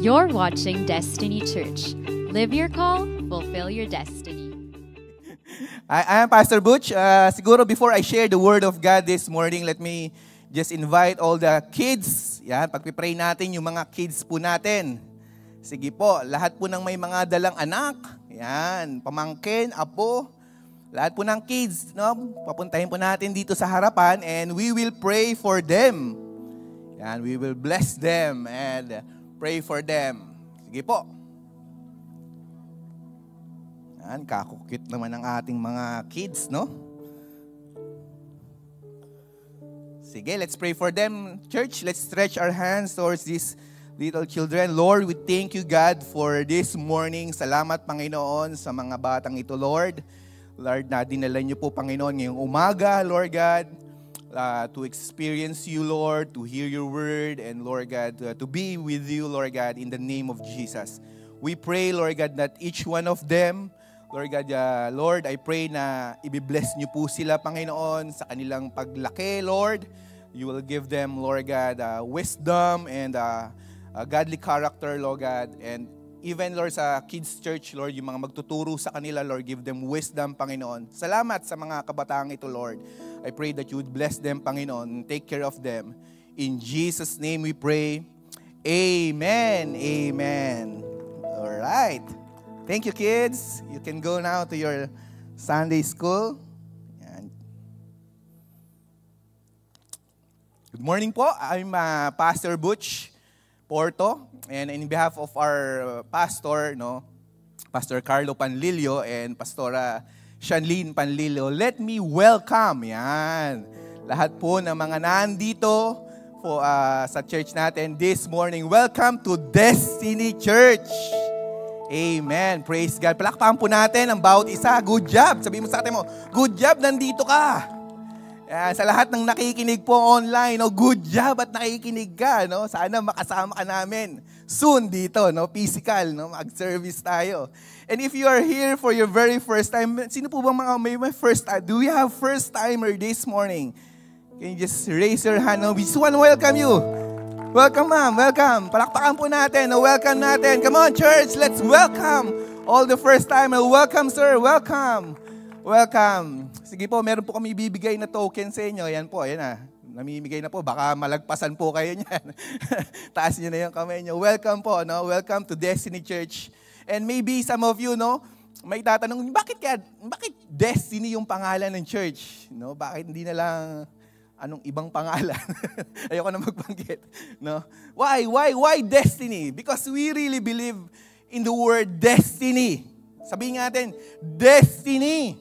You're watching Destiny Church. Live your call, fulfill your destiny. I am Pastor Butch. Siguro before I share the Word of God this morning, let me just invite all the kids. Yan, pagpipray natin yung mga kids po natin. Sige po, lahat po ng may mga dalang anak, yan, pamangkin, apo, lahat po ng kids, no? Papuntahin po natin dito sa harapan and we will pray for them. Yan, we will bless them and pray for them. Sige po. Yan, kakukit naman ang ating mga kids, no? Sige, let's pray for them. Church, let's stretch our hands towards these little children. Lord, we thank you, God, for this morning. Salamat, Panginoon, sa mga batang ito, Lord. Lord, na dinala niyo po, Panginoon, ngayong umaga, Lord God, to experience you, Lord, to hear your word, and Lord God, to be with you, Lord God, in the name of Jesus. We pray, Lord God, that each one of them, Lord God, Lord, I pray na i-bless niyo po sila, Panginoon, sa kanilang paglaki, Lord. You will give them, Lord God, wisdom and a godly character, Lord God. And even, Lord, sa kids church, Lord, yung mga magtuturo sa kanila, Lord, give them wisdom, Panginoon. Salamat sa mga kabataang ito, Lord. I pray that you would bless them, Panginoon, and take care of them. In Jesus' name we pray. Amen. Amen. All right. Thank you, kids. You can go now to your Sunday school. Good morning po. I'm Pastor Butch Porto, and in behalf of our pastor, no, Pastor Carlo Panlilio and Pastora Shanlene Panlilio, let me welcome yan lahat po ng mga nandito po, sa church natin this morning. Welcome to Destiny Church. Amen. Praise God. Palakpakan po natin ang bawat isa. Good job. Sabihin mo sa atin mo, good job, nandito ka. Sa lahat ng nakikinig po online, no, good job at nakikinig ka. No? Sana makasama ka namin soon dito, no? Physical, no? Mag-service tayo. And if you are here for your very first time, sino po bang mga may first time? Do we have first timer this morning? Can you just raise your hand? No? We just want to welcome you. Welcome, ma'am. Welcome. Palakpakan po natin. No? Welcome natin. Come on, church. Let's welcome all the first timer. Welcome, sir. Welcome. Welcome. Sige po, meron po kami ibibigay na token sa inyo. Yan po, yan na. Namimigay na po. Baka malagpasan po kayo niyan. Taas niyo na yung kamay niyo. Welcome po, no? Welcome to Destiny Church. And maybe some of you, no, may tatanong, bakit Destiny yung pangalan ng church? No? Bakit hindi na lang anong ibang pangalan? Ayoko na magbanggit. No? Why Destiny? Because we really believe in the word destiny. Sabihin natin, destiny.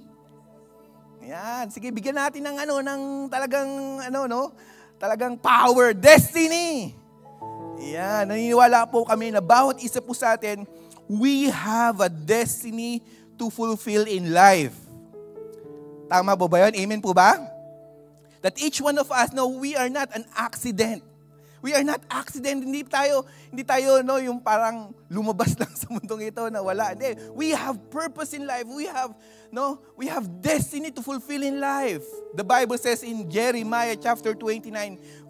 Yan, sige, bigyan natin ng talagang power, destiny. Yan, naniniwala po kami na bawat isa po sa atin, we have a destiny to fulfill in life. Tama po ba yun? Amen po ba? That each one of us, no, we are not an accident. We are not accident. Hindi tayo no, yung parang lumabas lang sa mundong ito na wala. Hindi. We have purpose in life. We have destiny to fulfill in life. The Bible says in Jeremiah chapter 29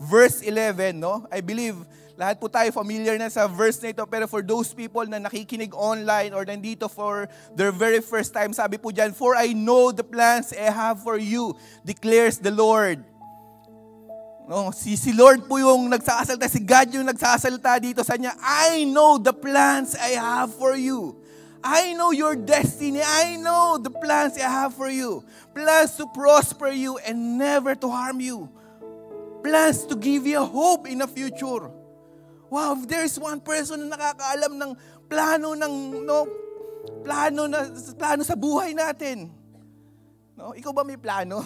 verse 11, no? I believe lahat po tayo familiar na sa verse na ito, pero for those people na nakikinig online or nandito for their very first time, sabi po diyan, "For I know the plans I have for you, declares the Lord." No, si Lord po yung nagsasalita, si God yung nagsasalita dito sa niya. I know the plans I have for you. I know your destiny. I know the plans I have for you. Plans to prosper you and never to harm you. Plans to give you a hope in the future. Wow, if there is one person na nakakaalam ng plano sa buhay natin. No, ikaw ba may plano?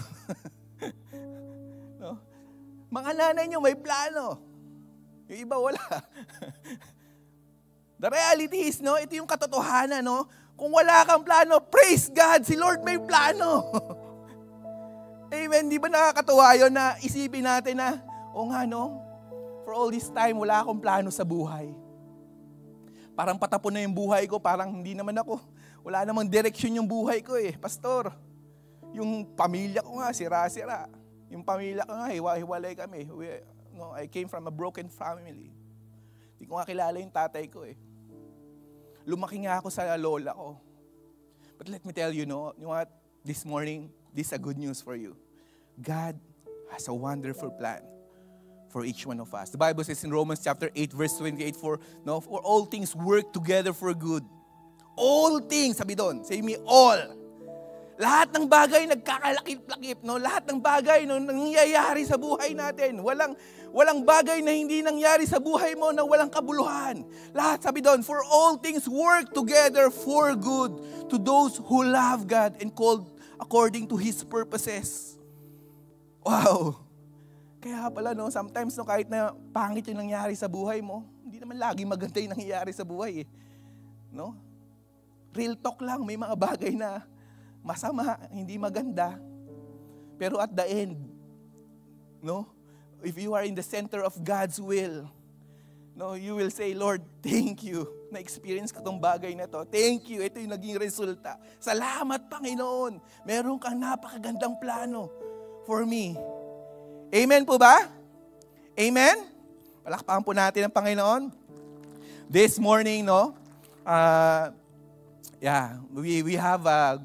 No? Mga nanay nyo may plano. Yung iba wala. The reality is, no, ito yung katotohanan, no? Kung wala kang plano, praise God, si Lord may plano. Amen. Di ba nakakatuwa yun na isipin natin na, o nga, no, for all this time, wala akong plano sa buhay. Parang patapon na yung buhay ko, parang hindi naman ako, wala namang direksyon yung buhay ko eh, pastor. Yung pamilya ko nga, sira-sira. Yung pamilya ko nga, hiwa-hiwalay kami. I came from a broken family. Hindi ko nga kilala yung tatay ko eh. Lumaki nga ako sa lola ko. But let me tell you, you know what? This morning, this is a good news for you. God has a wonderful plan for each one of us. The Bible says in Romans chapter 8, verse 28, for all things work together for good. All things, sabi doon, say me, all. Lahat ng bagay nagkakalakip-lakip, no? Lahat ng bagay nangyayari sa buhay natin. Walang bagay na hindi nangyari sa buhay mo na walang kabuluhan. Lahat, sabi doon, for all things work together for good to those who love God and called according to His purposes. Wow! Kaya pala, sometimes kahit na pangit yung nangyari sa buhay mo, hindi naman lagi maganda yung nangyayari sa buhay eh. No? Real talk lang, may mga bagay na masama, hindi maganda. Pero at the end, if you are in the center of God's will, you will say, Lord, thank you. Na-experience ko tong bagay na to. Thank you. Ito yung naging resulta. Salamat, Panginoon. Meron kang napakagandang plano for me. Amen po ba? Amen? Palakpakan po natin ang Panginoon. This morning, we have a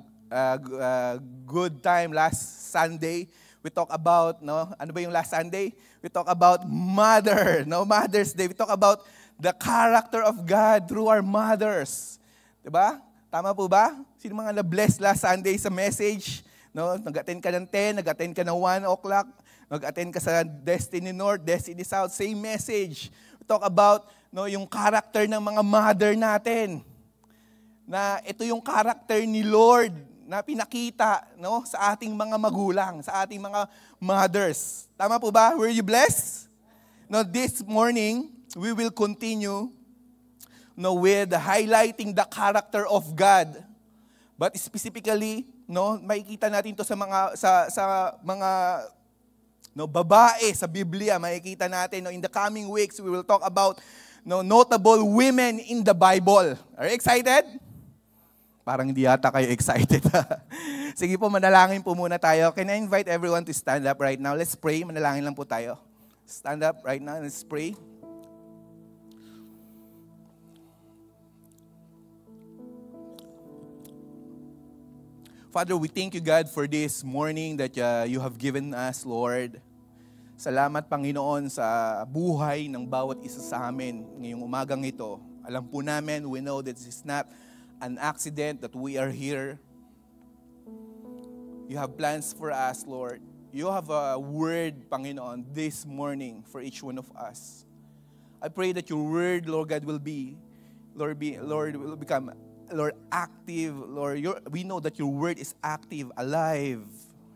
good time last Sunday. We talk about, ano ba yung last Sunday? We talk about Mother's Day. We talk about the character of God through our mothers. Diba? Tama po ba? Sino mga na-bless last Sunday sa message? Nag-attend ka ng 10, nag-attend ka ng 1 o'clock, nag-attend ka sa Destiny North, Destiny South, same message. We talk about yung character ng mga mother natin. Na ito yung character ni Lord na pinakita sa ating mga magulang, sa ating mga mothers. Tama po ba? Were you blessed? This morning, we will continue with highlighting the character of God. But specifically, makikita natin to sa mga babae sa Biblia. Makikita natin in the coming weeks, we will talk about notable women in the Bible. Are you excited? Parang hindi yata kayo excited. Sige po, manalangin po muna tayo. Can I invite everyone to stand up right now? Let's pray. Manalangin lang po tayo. Stand up right now. Let's pray. Father, we thank you, God, for this morning that you have given us, Lord. Salamat, Panginoon, sa buhay ng bawat isa sa amin ngayong umagang ito. Alam po namin, we know that this is not an accident that we are here. You have plans for us, Lord. You have a word, Panginoon, this morning for each one of us. I pray that your word, Lord God, will become active. Lord, we know that your word is active, alive,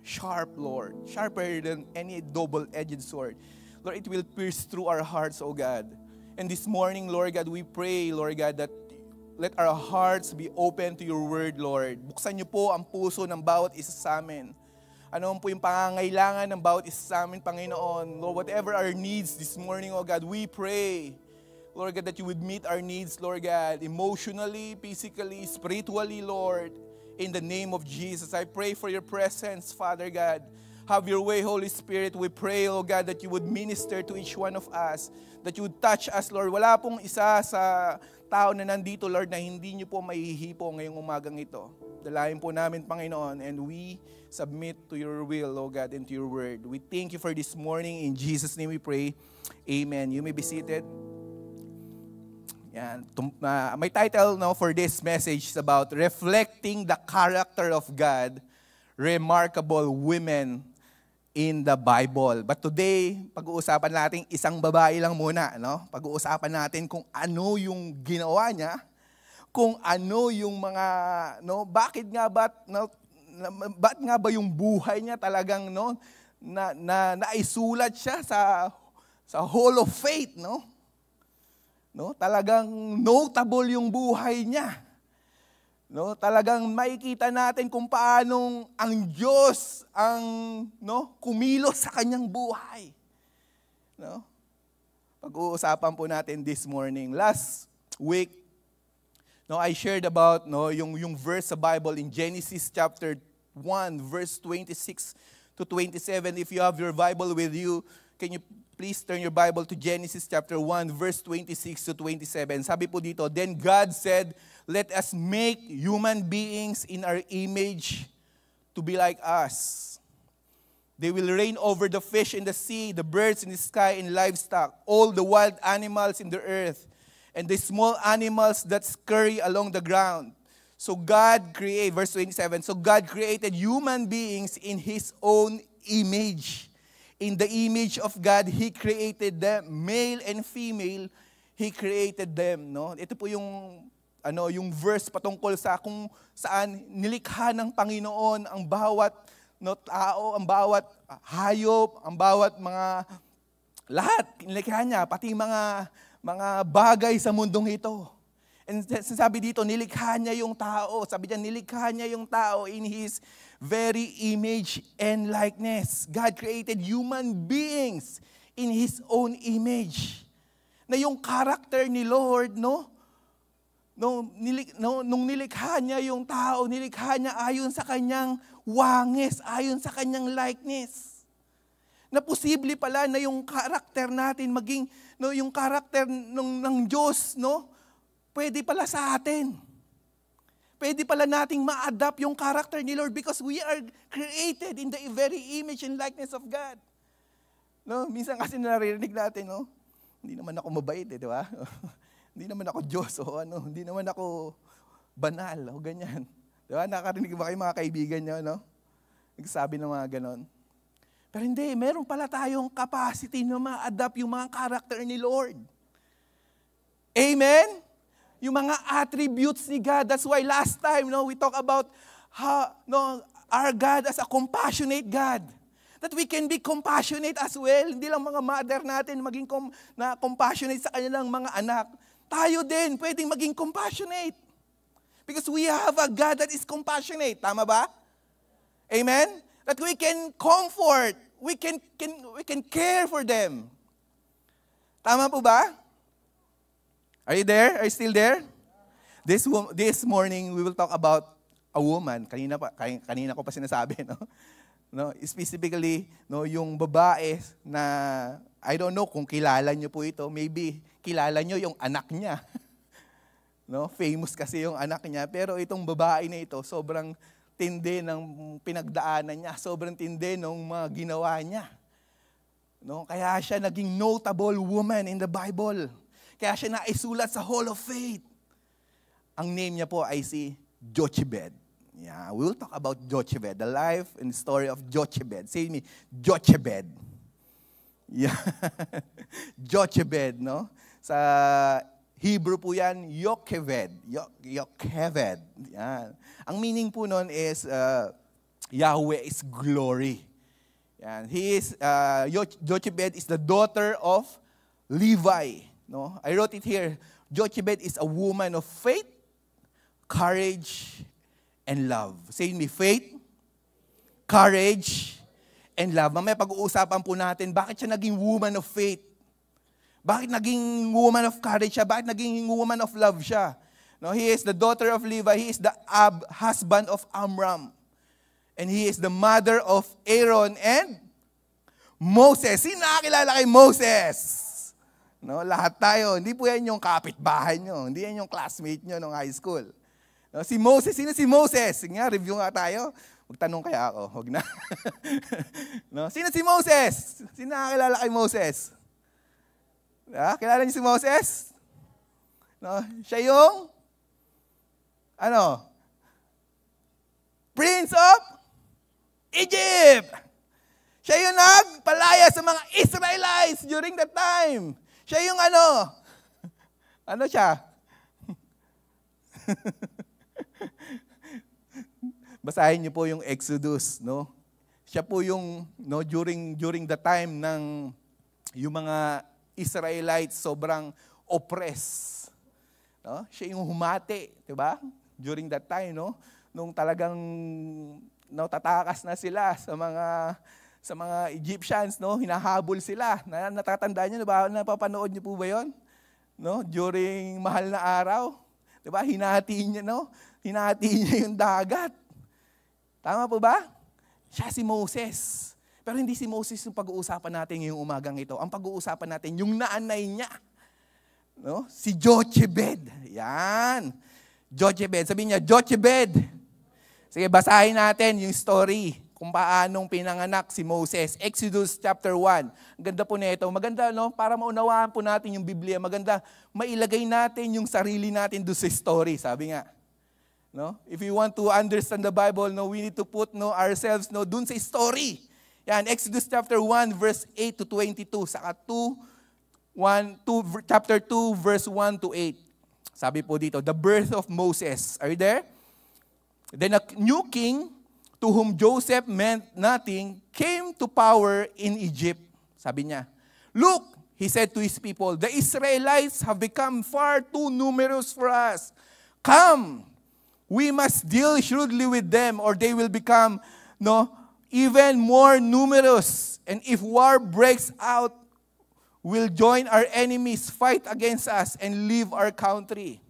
sharp, Lord. Sharper than any double-edged sword. Lord, it will pierce through our hearts, O God. And this morning, Lord God, we pray, Lord God, that let our hearts be open to your word, Lord. Buksan niyo po ang puso ng bawat isa sa amin. Ano po yung pangangailangan ng bawat isa sa amin, Panginoon. Lord, whatever our needs this morning, O God, we pray, Lord God, that you would meet our needs, Lord God, emotionally, physically, spiritually, Lord. In the name of Jesus, I pray for your presence, Father God. Have your way, Holy Spirit. We pray, O God, that you would minister to each one of us, that you would touch us, Lord. Wala pong isa sa tao na nandito, Lord, na hindi niyo po maihihipo ngayong umagang ito. Dalayan po namin, Panginoon, and we submit to your will, O God, and to your word. We thank you for this morning. In Jesus' name we pray. Amen. You may be seated. Yan. My title for this message is about reflecting the character of God, remarkable women in the Bible. But today, pag-uusapan natin isang babae lang muna, Pag-uusapan natin kung ano yung ginawa niya, kung ano yung mga, bakit nga ba yung buhay niya talagang, naisulat siya sa Hall of Faith, Talagang notable yung buhay niya. Talagang makikita natin kung paanong ang Diyos ang kumilos sa kanyang buhay. Pag-uusapan po natin this morning. Last week, I shared about yung verse sa Bible in Genesis chapter 1, verse 26 to 27. If you have your Bible with you, can you please turn your Bible to Genesis chapter 1, verse 26 to 27. Sabi po dito, "Then God said, let us make human beings in our image to be like us. They will reign over the fish in the sea, the birds in the sky, and livestock, all the wild animals in the earth, and the small animals that scurry along the ground." So God created, verse 27, so God created human beings in His own image. In the image of God, He created them, male and female, He created them. No? Ito po yung verse patungkol sa kung saan nilikha ng Panginoon ang bawat tao, ang bawat hayop, ang bawat mga lahat, nilikha niya, pati mga bagay sa mundong ito. And sabi dito, nilikha niya yung tao. Sabi niya, nilikha niya yung tao in His very image and likeness. God created human beings in His own image. Na yung character ni Lord, nung nilikha niya yung tao, nilikha niya ayon sa kanyang wangis, ayon sa kanyang likeness. Na posible pala na yung character natin maging, yung character ng Diyos, pwede pala sa atin. Pwede pala nating ma-adapt yung character ni Lord because we are created in the very image and likeness of God. Minsan kasi naririnig natin, hindi naman ako mabait, di ba? Hindi naman ako Diyos, hindi naman ako banal, o ganyan. Di ba? Nakarinig ba kayo mga kaibigan nyo, nagsasabi ng mga ganon. Pero hindi, meron pala tayong capacity na ma-adapt yung mga character ni Lord. Amen? Yung mga attributes ni God. That's why last time, we talk about our God as a compassionate God. That we can be compassionate as well. Hindi lang mga mother natin maging compassionate sa kanilang mga anak. Tayo din, pwedeng maging compassionate. Because we have a God that is compassionate. Tama ba? Amen? That we can comfort. We can care for them. Tama po ba? Are you there? Are you still there? This morning, we will talk about a woman. Kanina ko pa sinasabi, specifically, yung babae na, I don't know kung kilala niyo po ito. Maybe kilala niyo yung anak niya. Famous kasi yung anak niya. Pero itong babae na ito, sobrang tindi ng pinagdaanan niya. Sobrang tindi ng mga ginawa niya. Kaya siya naging notable woman in the Bible. Kaya siya naisulat sa Hall of Faith. Ang name niya po ay si Jochebed. Yeah, we will talk about Jochebed, the life and story of Jochebed. Say me, Jochebed. Yeah. Jochebed, Sa Hebrew po yan, Yocheved. Yocheved. Yan. Ang meaning po nun is, Yahweh is glory. Yan. Jochebed is the daughter of Levi. I wrote it here. Jochebed is a woman of faith, courage, and love. Say me, faith, courage, and love. Mamaya pag-uusapan po natin, bakit siya naging woman of faith? Bakit naging woman of courage siya? Bakit naging woman of love siya? He is the daughter of Levi. He is the husband of Amram. And he is the mother of Aaron and Moses. Sino nakakilala kay Moses? Lahat tayo. Hindi po yan yung kapitbahay nyo. Hindi yan yung classmate nyo nung high school. Si Moses. Sino si Moses? Sige nga, review nga tayo. Magtanong kaya ako. Huwag na. Sino si Moses? Sino nakakilala kay Moses? Kilala niyo si Moses? Siya yung Prince of Egypt. Siya yung nagpalaya sa mga Israelites during that time. Siya yung siya? Basahin niyo po yung Exodus, Siya po yung during the time ng yung mga Israelites sobrang oppressed. Siya yung humati, 'di ba? During that time, nung talagang tatakas na sila sa mga Egyptians, hinahabol sila. Natatandaan niyo ba? Napapanood niyo po ba 'yon? During mahal na araw, 'di ba? Hinati niya yung dagat. Tama po ba? Siya si Moses. Pero hindi si Moses yung pag-uusapan natin ngayong umagang ito. Ang pag-uusapan natin, yung nanay niya. No? Si Jochebed. Yan. Jochebed. Sabihin niya, Jochebed. Sige, basahin natin yung story kung paanong pinanganak si Moses. Exodus chapter 1. Ang ganda po nito. Maganda, no? Para maunawaan po natin yung Biblia. Maganda, mailagay natin yung sarili natin doon sa story. Sabi nga. No? If we want to understand the Bible, no, we need to put ourselves doon sa story. Yan, Exodus chapter 1, verse 8 to 22. Saka chapter 2, verse 1 to 8. Sabi po dito, the birth of Moses. Are you there? Then a new king, to whom Joseph meant nothing, came to power in Egypt. Sabi niya, look, he said to his people, the Israelites have become far too numerous for us. Come, we must deal shrewdly with them, or they will become even more numerous. And if war breaks out, we'll join our enemies, fight against us, and leave our country.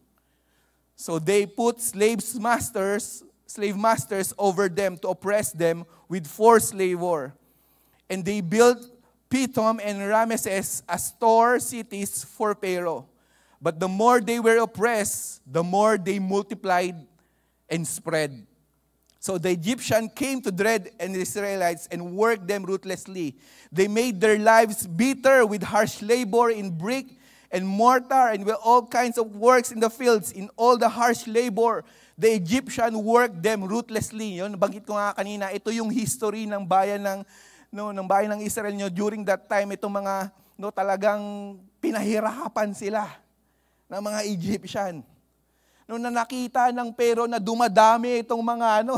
So they put slave masters over them to oppress them with forced labor. And they built Pithom and Ramesses as store cities for Pharaoh. But the more they were oppressed, the more they multiplied and spread. So the Egyptians came to dread the Israelites and worked them ruthlessly. They made their lives bitter with harsh labor in brick and mortar and with all kinds of works in the fields. In all the harsh labor, the Egyptians worked them ruthlessly. Yun, banggit ko nga kanina, ito yung history ng bayan ng Israel during that time. Itong mga talagang pinahirapan sila ng mga Egyptian. Nung nakita ng Pero na dumadami itong mga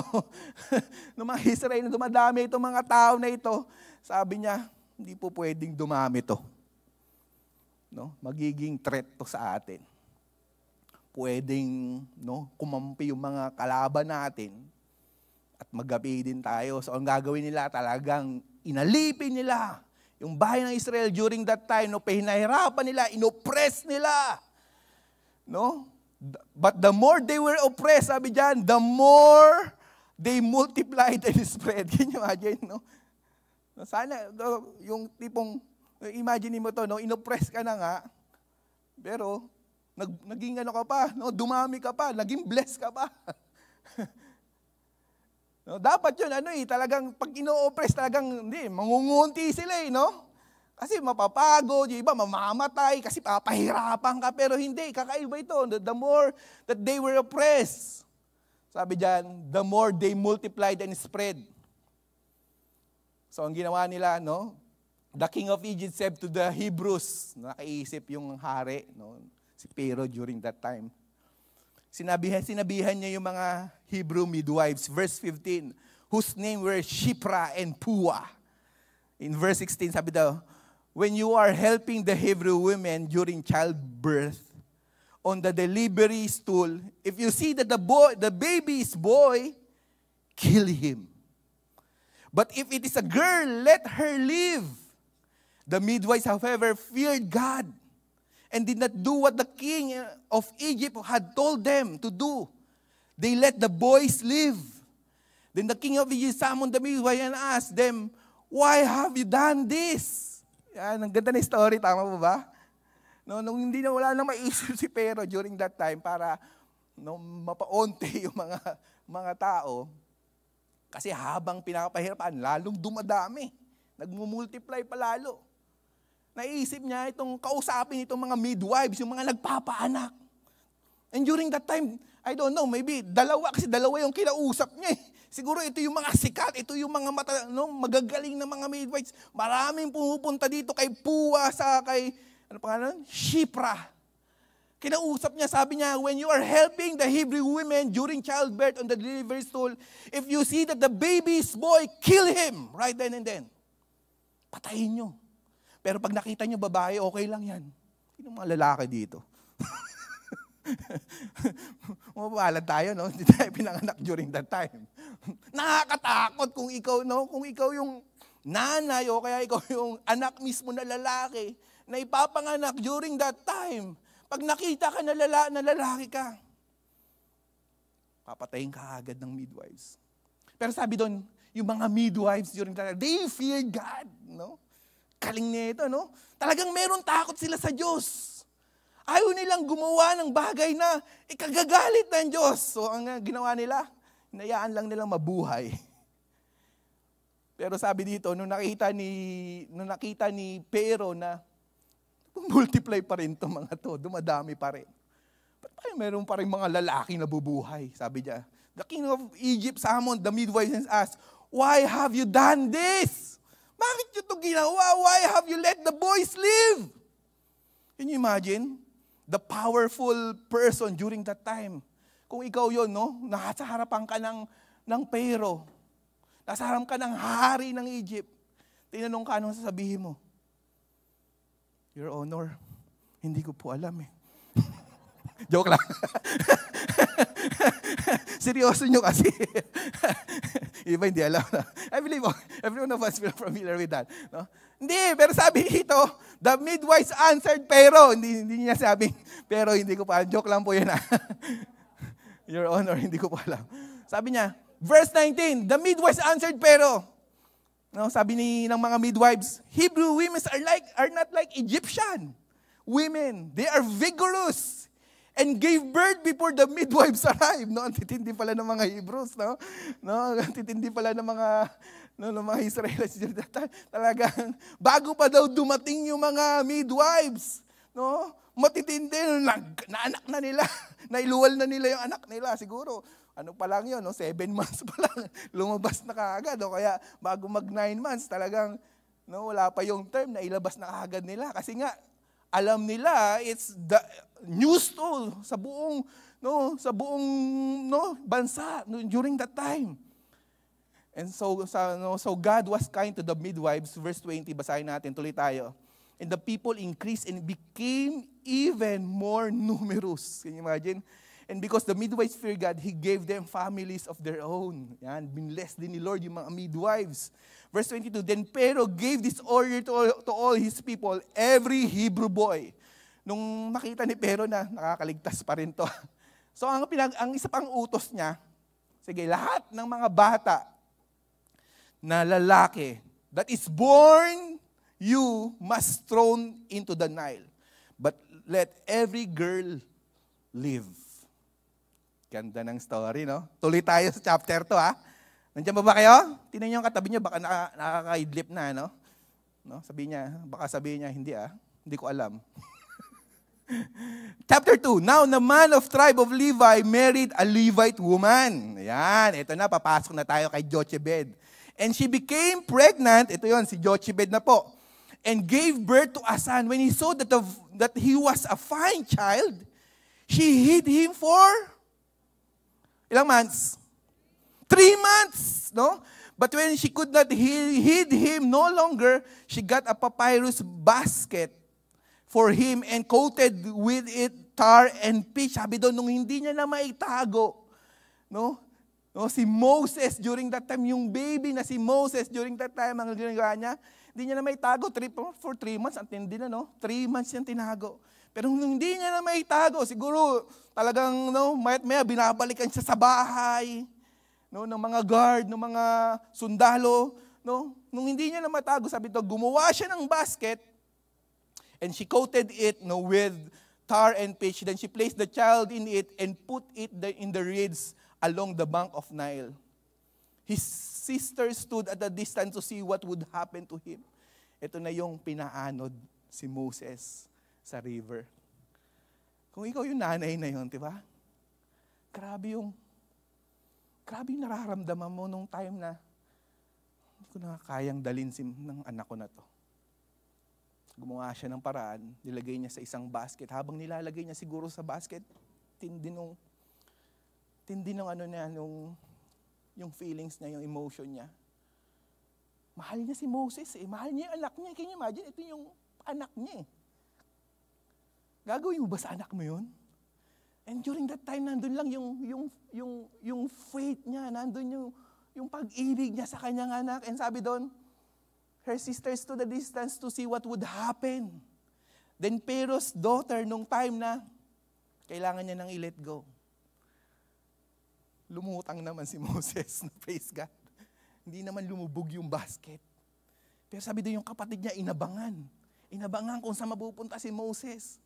ng mga Israel na dumadami itong mga tao na ito, sabi niya, hindi po pwedeng dumami to. Magiging threat to sa atin. Pwedeng kumampi yung mga kalaban natin at magabi din tayo. So ang gagawin nila talagang inalipin nila yung bayan ng Israel during that time. Pinahirapan nila, inoppress nila. But the more they were oppressed, sabi dyan, the more they multiplied and spread. Can you imagine, Sana, yung tipong, imagine mo to, inoppress ka na nga, pero, naging ka pa, dumami ka pa, naging blessed ka pa. Dapat yun, talagang, pag ino-oppress, talagang, mangungunti sila, Kasi mapapagod, yung iba mamamatay kasi papahirapan ka, pero hindi, kakaiba ito. The more that they were oppressed, sabi dyan, the more they multiplied and spread. So ang ginawa nila, the king of Egypt said to the Hebrews, nakaisip yung hari, si Pharaoh during that time. Sinabihan niya yung mga Hebrew midwives, verse 15, whose name were Shipra and Puah. In verse 16, sabi daw, when you are helping the Hebrew women during childbirth, on the delivery stool, if you see that the baby is boy, kill him. But if it is a girl, let her live. The midwives, however, feared God and did not do what the king of Egypt had told them to do. They let the boys live. Then the king of Egypt summoned the midwives and asked them, why have you done this? Yan, ang ganda na story, tama po ba? Nung hindi wala na maisip si Pero during that time para mapaonte yung mga tao, kasi habang pinapahirapan, lalong dumadami. Nagmumultiply pa lalo. Naisip niya itong kausapin itong mga midwives, yung mga nagpapaanak. And during that time, I don't know, maybe dalawa yung kinausap niya eh. Siguro ito yung mga sikat, ito yung mga magagaling na mga midwives. Maraming pumupunta dito kay Puah, kay Shipra. Kinausap niya, sabi niya, when you are helping the Hebrew women during childbirth on the delivery stool, if you see that the baby is boy, kill him right then and then. Patayin niyo. Pero pag nakita niyo babae, okay lang yan. Sino mga lalaki dito? Mapapalan tayo, hindi tayo pinanganak during that time. Nakakatakot kung ikaw yung nanay o kaya ikaw yung anak mismo na lalaki na ipapanganak during that time. Pag nakita ka na lalaki ka, papatayin ka agad ng midwives. Pero sabi doon, yung mga midwives during that time, they feared God. No? Kaling nito, no? Talagang meron takot sila sa Diyos. Ayaw nilang gumawa ng bagay na ikagagalit ng Diyos. So ang ginawa nila, hinayaan lang nilang mabuhay. Pero sabi dito, nung nakita ni Pero na multiply pa rin itong mga to, dumadami pa rin. Ba't meron pa rin mga lalaki na bubuhay? Sabi niya, the king of Egypt summoned the midwives and asked, "Why have you done this? Bakit nyo ito ginawa? Why have you let the boys live?" Can you imagine? The powerful person during that time. Kung ikaw yon, no? Nasa harapan ka ng Pero. Nasa harapan ka ng hari ng Egypt. Tinanong ka, anong sasabihin mo? Your Honor, hindi ko po alam eh. Joke lang. Seryoso nyo kasi. Iba hindi alam. I believe everyone of us is familiar with that. No? Hindi, pero sabi dito, the midwives answered Pero. Hindi niya sabi, pero hindi ko pa alam. Joke lang po yun. Your Honor, hindi ko pa alam. Sabi niya, verse 19, the midwives answered Pero. No, sabi ng mga midwives, Hebrew women are not like Egyptian women. They are vigorous and gave birth before the midwives arrived. No, ang titindi pala ng mga Hebrews, no? No, ang titindi pala ng mga Israelites. Talagang bago pa daw dumating yung mga midwives, no? Matitindi, naanak na nila. Nailuwal na nila yung anak nila siguro. Ano pa lang yun, no? 7 months pa lang, lumabas na kaagad. O kaya bago mag 9 months, talagang no, wala pa yung term na ilabas na kaagad nila. Kasi nga, alam nila, it's the news to sa buong bansa during that time. And so God was kind to the midwives. Verse 20, basahin natin, tuloy tayo. And the people increased and became even more numerous. Can you imagine? And because the midwives feared God, He gave them families of their own. Yan, binless din ni Lord yung mga midwives. Verse 22, then Pharaoh gave this order to all his people, every Hebrew boy. Nung makita ni Pharaoh na nakakaligtas pa rin to. So ang isa pang utos niya, sige, lahat ng mga bata na lalaki that is born, you must thrown into the Nile. But let every girl live. Ganda ng story, no? Tuloy tayo sa chapter 2, ha? Nandiyan ba kayo? Tingnan niyo yung katabi niyo, baka nakakaidlip na, no? Baka sabihin niya, hindi ko alam. Chapter 2, now the man of tribe of Levi married a Levite woman. Ayan, ito na, papasok na tayo kay Jochebed. And she became pregnant, ito yon si Jochebed na po, and gave birth to a son. When he saw that he was a fine child, she hid him for ilang months? 3 months, no? But when she could not hid him no longer, she got a papyrus basket for him and coated with it tar and pitch. Sabi doon, nung hindi niya na maitago, no? Si Moses during that time, yung baby na si Moses during that time, ang ginagawa niya, hindi niya na maitago for 3 months. Ang tindi na, no? 3 months niyang tinago. Pero nung hindi niya na maitago, siguro talagang, no, maya binabalikan siya sa bahay, no, ng mga guard, ng mga sundalo, no? Nung hindi niya na matago, sabi ito, gumawa siya ng basket, and she coated it, no, with tar and pitch. Then she placed the child in it and put it in the reeds along the bank of Nile. His sister stood at a distance to see what would happen to him. Ito na yung pinaanod si Moses sa river. Kung ikaw yung nanay na yun, di ba? Grabe yung nararamdaman mo nung time na hindi ko na kayang dalhin ng anak ko na to. Gumawa siya ng paraan, nilagay niya sa isang basket. Habang nilalagay niya siguro sa basket, tindi nung yung feelings niya, yung emotion niya. Mahal niya si Moses eh. Mahal niya yung anak niya. Can you imagine? Ito yung anak niya eh. Gagawin mo ba sa anak mo yun? And during that time, nandun lang yung faith niya, nandun yung pag-ibig niya sa kanyang anak. And sabi doon, her sisters stood a distance to see what would happen. Then Pharaoh's daughter, nung time na kailangan niya nang i-let go. Lumutang naman si Moses, praise God. hindi naman lumubog yung basket. Pero sabi doon yung kapatid niya, inabangan. Inabangan kung saan mapupunta si Moses.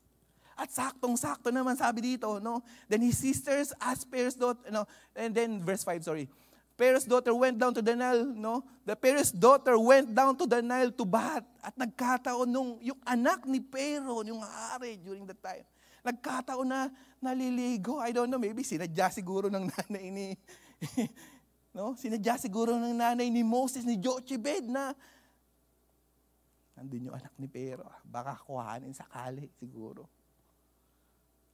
At saktong-sakto naman sabi dito, no? Then his sisters asked Pharaoh's daughter, no? And then verse 5, sorry. Pharaoh's daughter went down to the Nile, no? The Pharaoh's daughter went down to the Nile to bath. At nagkataon nung yung anak ni Pharaoh, yung hari during that time, nagkataon na naliligo. I don't know, maybe sinadya siguro ng nanay ni no? Sinadya siguro ng nanay ni Moses, ni Jochebed na nandun yung anak ni Pharaoh. Baka kuhanin sakali siguro.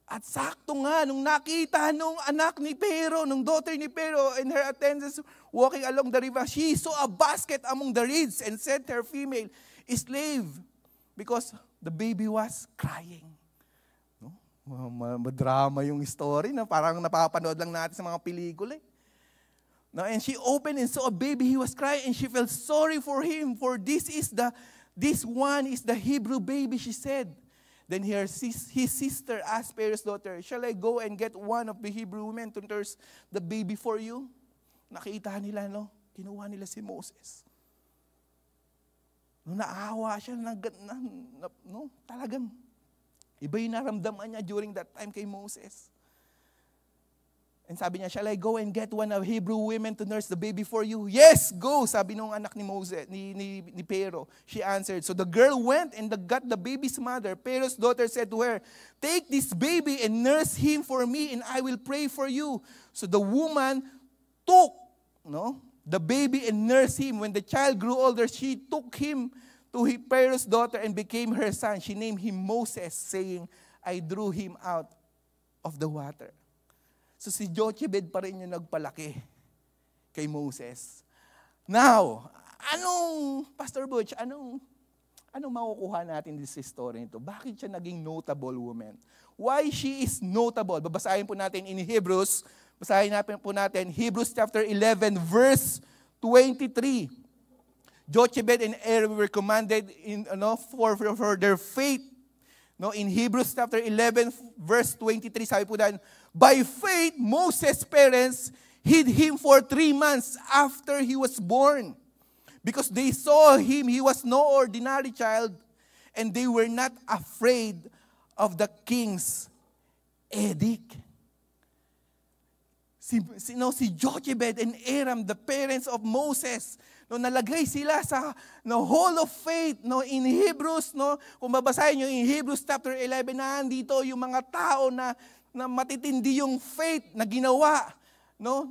At sakto nga, nung nakita nung anak ni Pharaoh, nung daughter ni Pharaoh and her attendants walking along the river, she saw a basket among the reeds and sent her female slave because the baby was crying. No? Madrama yung story na parang napapanood lang natin sa mga pelikula. No? And she opened and saw a baby, he was crying, and she felt sorry for him, for this one is the Hebrew baby, she said. Then his sister asked Pharaoh's daughter, shall I go and get one of the Hebrew women to nurse the baby for you? Nakita nila, no? Kinuha nila si Moses. No, naawa siya, no? Talagang, iba yung naramdaman niya during that time kay Moses. And sabi niya, shall I go and get one of Hebrew women to nurse the baby for you? Yes, go, sabi nung anak ni Moses, ni Pharaoh. She answered. So the girl went and got the baby's mother. Pharaoh's daughter said to her, take this baby and nurse him for me, and I will pray for you. So the woman took the baby and nursed him. When the child grew older, she took him to Pharaoh's daughter and became her son. She named him Moses, saying, I drew him out of the water. So si Jochebed pa rin yung nagpalaki kay Moses. Now, Pastor Butch, anong makukuha natin sa story nito? Bakit siya naging notable woman? Why she is notable? Babasahin po natin in Hebrews. Basahin po natin Hebrews chapter 11 verse 23. Jochebed and Er were commanded for their faith. No, in Hebrews chapter 11 verse 23, sabi po dyan, by faith, Moses' parents hid him for 3 months after he was born, because they saw him, he was no ordinary child, and they were not afraid of the king's edict. Si Jochebed and Aram, the parents of Moses, nalagay sila sa hall of faith in Hebrews. Kung babasahin nyo in Hebrews chapter 11, nandito yung mga tao na matitindi yung faith na ginawa.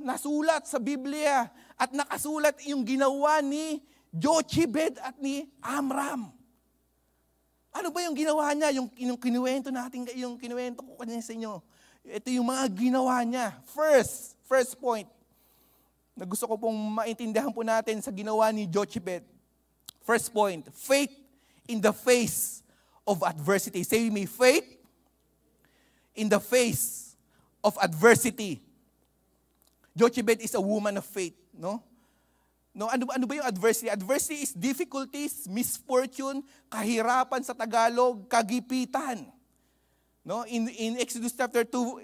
Nasulat sa Biblia at nakasulat yung ginawa ni Jochebed at ni Amram. Ano ba yung ginawa niya? Yung kinuwento natin, yung kinuwento ko kanina sa inyo. Ito yung mga ginawa niya. First point na gusto ko pong maintindihan po natin sa ginawa ni Jochebed. First point, faith in the face of adversity. Say with me, faith in the face of adversity. Jochebed is a woman of faith, no? Ano ba yung adversity? Adversity is difficulties, misfortune, kahirapan sa Tagalog, kagipitan. No, in Exodus chapter 2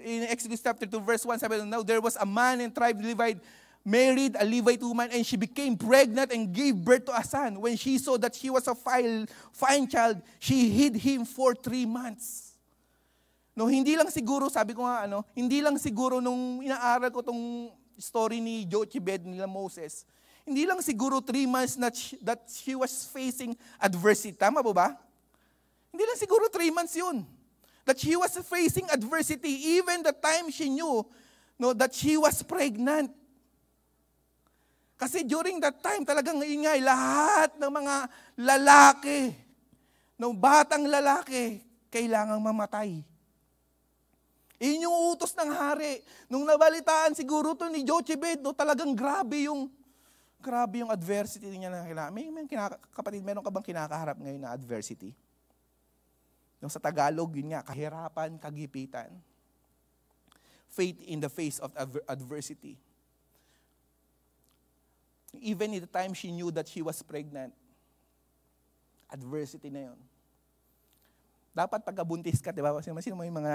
verse 1, sabi, now there was a man in tribe Levite, married a Levite woman, and she became pregnant and gave birth to a son. When she saw that he was a fine child, she hid him for 3 months. No, hindi lang siguro, sabi ko nga, hindi lang siguro nung inaaral ko tong story ni Jochebed nila Moses, hindi lang siguro 3 months that she was facing adversity. Tama po ba? Hindi lang siguro 3 months yun. That she was facing adversity even the time she knew that she was pregnant. Kasi during that time, talagang ingay, lahat ng mga lalaki, batang lalaki, kailangang mamatay. Iyon yung utos ng hari. Nung nabalitaan siguro to ni Jochebed, talagang grabe yung adversity niya na kailangan. Kapatid, meron ka bang kinakaharap ngayon na adversity? Sa Tagalog, yun nga, kahirapan, kagipitan. Faith in the face of adversity. Even in the time she knew that she was pregnant, adversity na yun. Dapat pagkabuntis ka, di ba? Sino mo yung mga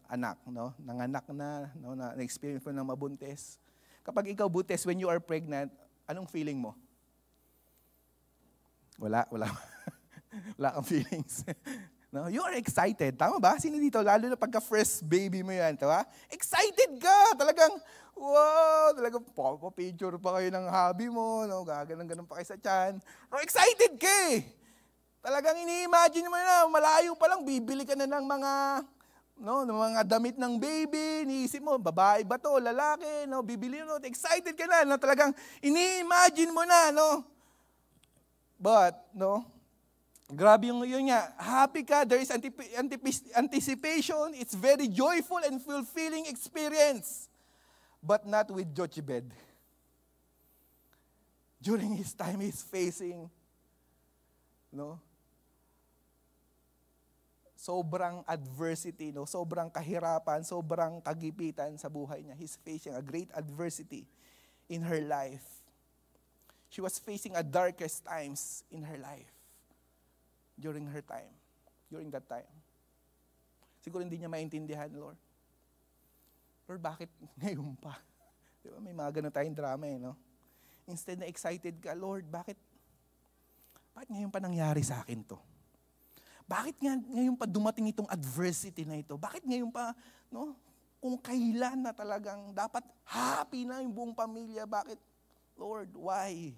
anak, nanganak na, na-experience mo na mabuntis. Kapag ikaw buntis, when you are pregnant, Anong feeling mo? Wala. Wala kang feelings. No, you are excited. Tama ba? Sino dito? Lalo na pagka first baby mo yan. Diba? Excited ka. Talagang, wow. Talagang, picture pa kayo ng hubby mo. No? Gaganon pa kayo sa tiyan. No, excited ka eh. Talagang ini-imagine mo na, malayo pa lang, bibili ka na ng mga, no, ng mga damit ng baby. Iniisip mo, babae ba to, lalaki, no? Bibili mo, excited ka na. No? Talagang, ini-imagine mo na, no? But, no? Grabe yung yun nga. Happy ka, there is anticipation. It's very joyful and fulfilling experience. But not with Jochebed. During his time, he's facing, no? Sobrang adversity, no? Sobrang kahirapan, sobrang kagipitan sa buhay niya. He's facing a great adversity in her life. She was facing a darkest times in her life. During that time. Siguro hindi niya maintindihan, Lord. Lord, bakit ngayon pa? Di ba, may mga ganun tayong drama eh, no? Instead na excited ka, Lord, bakit ngayon pa nangyari sa akin to? Bakit ngayon pa dumating itong adversity na ito? Bakit ngayon pa, no? Kung kailan na talagang dapat happy na yung buong pamilya, bakit? Lord, why?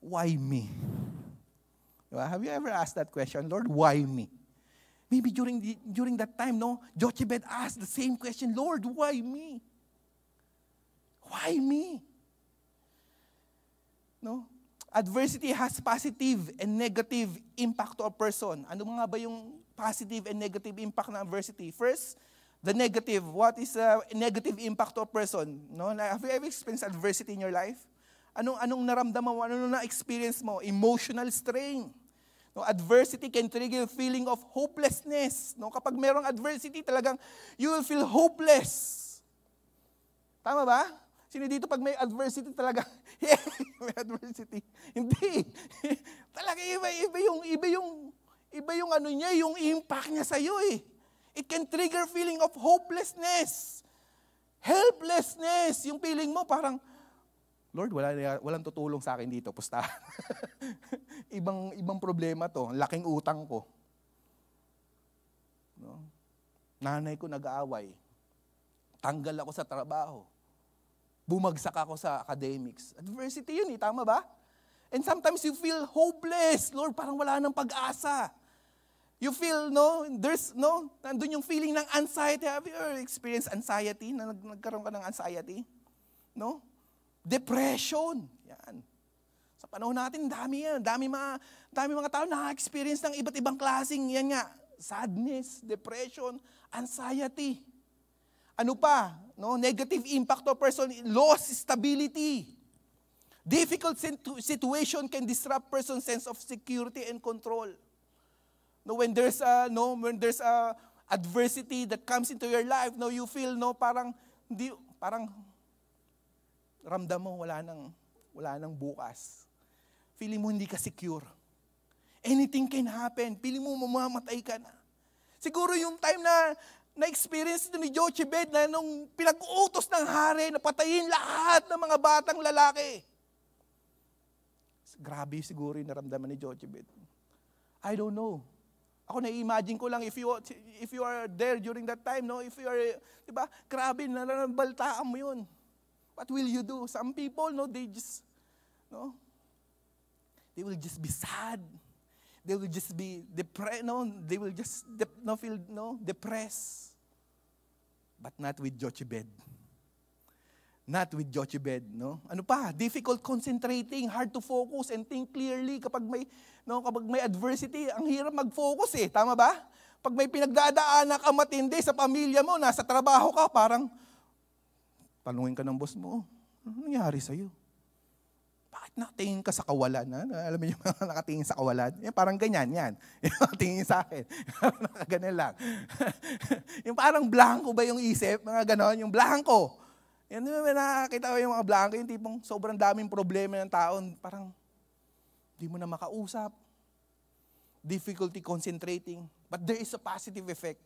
Why me? Diba? Have you ever asked that question, Lord, why me? Maybe during that time, no, Jochebed asked the same question, Lord, why me? Why me? No? Adversity has positive and negative impact to a person. Ano nga ba yung positive and negative impact ng adversity? First, the negative. What is a negative impact to a person? No? Have you ever experienced adversity in your life? Anong naramdaman mo? Anong na-experience mo? Emotional strain. No, adversity can trigger a feeling of hopelessness. No, kapag mayroong adversity, talagang you will feel hopeless. Tama ba? Sino dito pag may adversity talaga, may adversity? Hindi. Talaga iba yung ano niya, yung impact niya sa iyo eh. It can trigger feeling of hopelessness. Helplessness. Yung feeling mo parang, Lord, walang tutulong sa akin dito, pustahan. ibang problema to, laking utang ko. No? Nanay ko nag-aaway. Tanggal ako sa trabaho. Bumagsak ako sa academics. Adversity yun eh, tama ba? And sometimes you feel hopeless. Lord, parang wala nang pag-asa. You feel, nandun yung feeling ng anxiety. Have you ever experienced anxiety? Nagkaroon ka ng anxiety? No? Depression. Yan. Sa panahon natin, dami yan. Dami mga tao na-experience ng iba't ibang klaseng, yan nga, sadness, depression, anxiety. Ano pa? No? Negative impact to a person, loss stability. Difficult situation can disrupt person's sense of security and control. No, when there's a adversity that comes into your life, no, you feel parang ramdam mo wala nang bukas. Feeling mo hindi ka secure. Anything can happen. Feeling mo mamamatay ka na. Siguro yung time na-experience ito ni Jochebed na nung pinag-utos ng hari na patayin lahat ng mga batang lalaki. Grabe siguro yung naramdaman ni Jochebed. I don't know. Ako na-imagine ko lang if you are there during that time, no? If you are, di ba? Grabe, nanabaltaan mo yun. What will you do? Some people, they will just be sad. They will just be depressed. They will just feel depressed. But not with Jochebed. Not with Jochebed, no? Ano pa? Difficult concentrating, hard to focus and think clearly kapag may adversity, ang hirap mag-focus eh, tama ba? Pag may pinagdadaanan ka matindi sa pamilya mo, nasa trabaho ka, parang tanungin ka ng boss mo, ano nangyari sa'yo? Bakit nakatingin ka sa kawalan? Alam mo yung nakatingin sa kawalan? Parang ganyan, yan. Yung nakatingin sa akin. Ganyan lang. Yung parang blanco ba yung isip? Mga ganon, yung blanco. Yan, nakakita ko yung mga blanco, yung tipong sobrang daming problema ng tao, parang hindi mo na makausap. Difficulty concentrating. But there is a positive effect.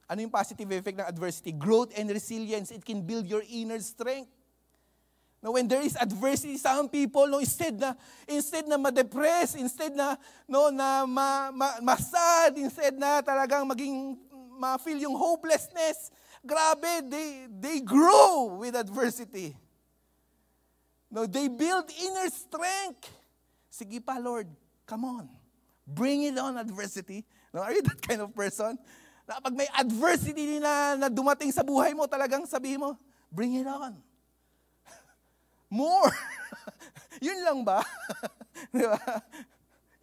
Ano yung positive effect ng adversity? Growth and resilience. It can build your inner strength. No, when there is adversity, some people, no, instead na ma-depress, instead na ma-sad, instead na talagang ma-feel yung hopelessness, grabe, they grow with adversity. No, they build inner strength. Sige pa, Lord, come on. Bring it on, adversity. No, are you that kind of person? Na pag may adversity na dumating sa buhay mo, talagang sabihin mo, bring it on. More. Yun lang ba? Di ba?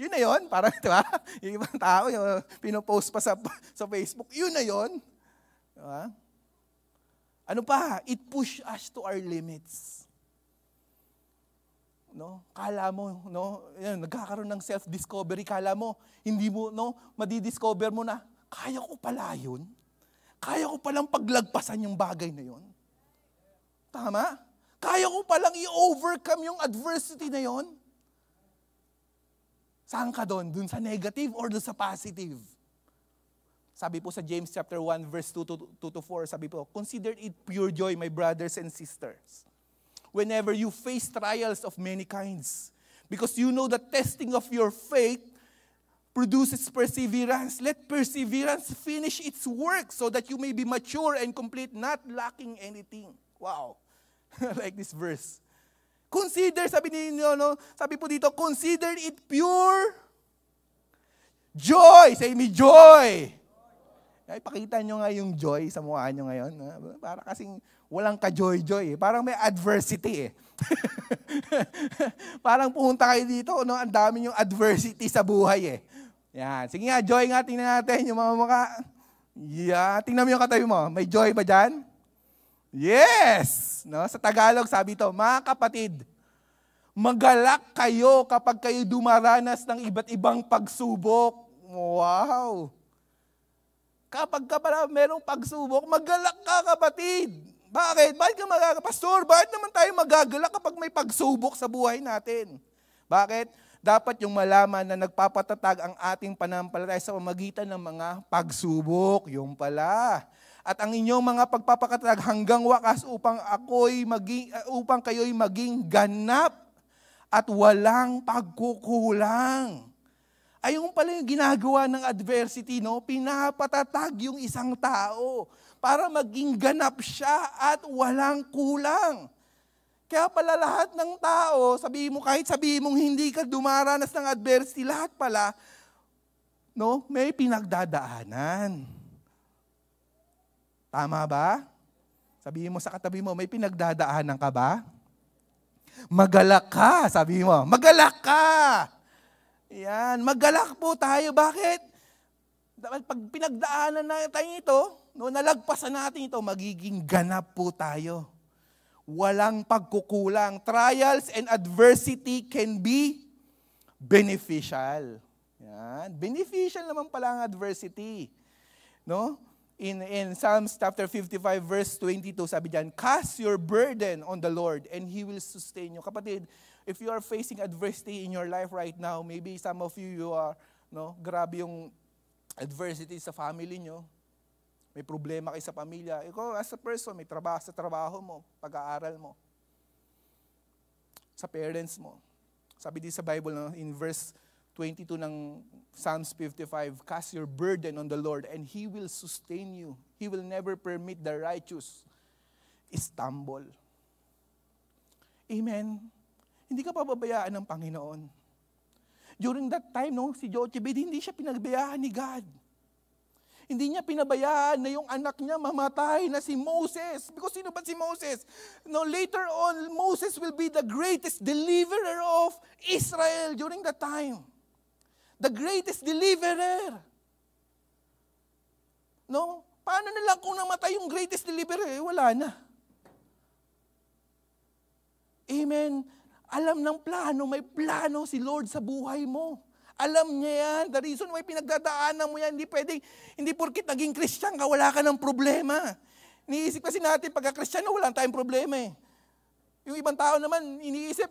Yun na yun. Parang, di ba? Yung ibang tao, yung pinopost pa sa Facebook, yun na yun. Di ba? Ano pa? It push us to our limits. No? Kala mo, no? Yan, nagkakaroon ng self-discovery. Kala mo, hindi mo, no? Madidiscover mo na, kaya ko pala yun. Kaya ko palang paglagpasan yung bagay na yun. Tama? Kaya ko palang i-overcome yung adversity na yon. Saan ka doon? Doon sa negative or doon sa positive? Sabi po sa James chapter 1 verse 2-4, sabi po, consider it pure joy, my brothers and sisters, whenever you face trials of many kinds, because you know the testing of your faith produces perseverance. Let perseverance finish its work so that you may be mature and complete, not lacking anything. Wow. Like this verse. Consider, sabi ninyo, no? Sabi po dito, consider it pure joy. Say me, joy. Ay, pakita nyo nga yung joy sa mukha nyo ngayon. Para kasing walang ka-joy-joy. Parang may adversity eh. Parang pumunta kayo dito, no? Ang dami yung adversity sa buhay eh. Yan. Sige nga, joy nga, tingnan natin yung mga mukha. Yeah. Tingnan mo yung katabi mo. May joy ba dyan? Yes! No? Sa Tagalog, sabi ito, mga kapatid, magalak kayo kapag kayo dumaranas ng iba't ibang pagsubok. Wow! Kapag ka pala merong pagsubok, magalak ka, kapatid. Bakit? Bakit ka magagalak? Pastor, bakit naman tayo magagalak kapag may pagsubok sa buhay natin? Bakit? Dapat yung malaman na nagpapatatag ang ating pananampalataya sa pamamagitan ng mga pagsubok. Yung pala. At ang inyong mga pagpapatatag hanggang wakas upang kayo'y maging ganap at walang pagkukulang. Ayun pala yung ginagawa ng adversity, no? Pinapatatag yung isang tao para maging ganap siya at walang kulang. Kaya pala lahat ng tao, kahit sabihin mong hindi ka dumaranas ng adversity, lahat pala, no, may pinagdadaanan. Tama ba? Sabihin mo sa katabi mo, may pinagdadaanan ka ba? Magalak ka, sabihin mo. Magalak ka! Yan, magalak po tayo. Bakit? Pag pinagdaanan natin ito, no, nalagpasan natin ito, magiging ganap po tayo. Walang pagkukulang. Trials and adversity can be beneficial. Yan, beneficial naman pala ang adversity. No? In Psalms chapter 55 verse 22, sabi diyan, cast your burden on the Lord and He will sustain you. Kapatid, if you are facing adversity in your life right now, maybe some of you are, no, grabe yung adversity sa family nyo. May problema kayo sa pamilya. Ikaw as a person, may trabaho sa trabaho mo, pag-aaral mo. Sa parents mo. Sabi din sa Bible, no, in verse 22 ng Psalms 55, cast your burden on the Lord and He will sustain you. He will never permit the righteous stumble. Amen. Hindi ka pababayaan ng Panginoon. During that time, no, si Jochebed, hindi siya pinabayaan ni God. Hindi niya pinabayaan na yung anak niya mamatay na si Moses. Because sino ba si Moses? No, later on, Moses will be the greatest deliverer of Israel during that time. The greatest deliverer. No? Paano na lang kung namatay yung greatest deliverer? Wala na. Amen. Alam ng plano, may plano si Lord sa buhay mo. Alam niya yan. The reason why pinagdadaanan mo yan, hindi porkit naging Christian ka, wala ka ng problema. Iniisip kasi natin, pagka-Christian, wala tayong problema eh. Yung ibang tao naman, iniisip,